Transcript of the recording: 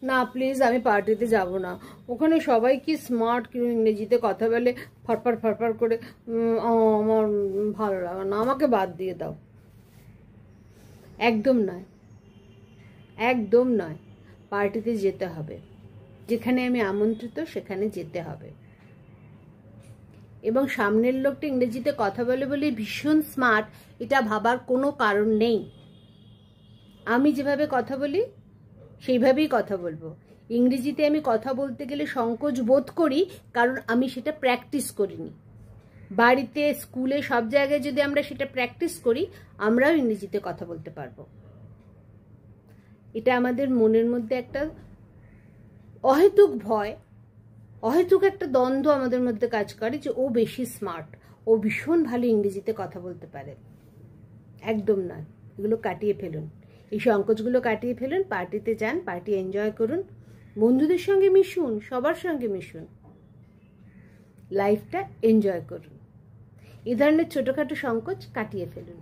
না প্লিজ, আমি পার্টিতে যাব না। ওখানে সবাই কি স্মার্ট, কেউ ইংরেজিতে কথা বলে ফটফট ফটফট করে, আমার ভালো লাগে না, আমাকে বাদ দিয়ে দাও। একদম নয়, একদম নয়। পার্টিতে যেতে হবে, যেখানে আমি আমন্ত্রিত সেখানে যেতে হবে। এবং সামনের লোকটা ইংরেজিতে কথা বলে বলে ভীষণ স্মার্ট, এটা ভাবার কোনো কারণ নেই। আমি যেভাবে কথা বলি সেইভাবেই কথা বলবো। ইংরেজিতে আমি কথা বলতে গেলে সংকোচ বোধ করি, কারণ আমি সেটা প্র্যাকটিস করিনি। বাড়িতে, স্কুলে, সব জায়গায় যদি আমরা সেটা প্র্যাকটিস করি, আমরাও ইংরেজিতে কথা বলতে পারবো। এটা আমাদের মনের মধ্যে একটা অহেতুক ভয়, অহেতুক একটা দ্বন্দ্ব আমাদের মধ্যে কাজ করে যে ও বেশি স্মার্ট, ও ভীষণ ভালো ইংরেজিতে কথা বলতে পারে। একদম নয়, এগুলো কাটিয়ে ফেলুন, এই সংকোচগুলো কাটিয়ে ফেলুন। পার্টিতে যান, পার্টি এনজয় করুন, বন্ধুদের সঙ্গে মিশুন, সবার সঙ্গে মিশুন, লাইফটা এনজয় করুন। এই ধরনের ছোটোখাটো সংকোচ কাটিয়ে ফেলুন।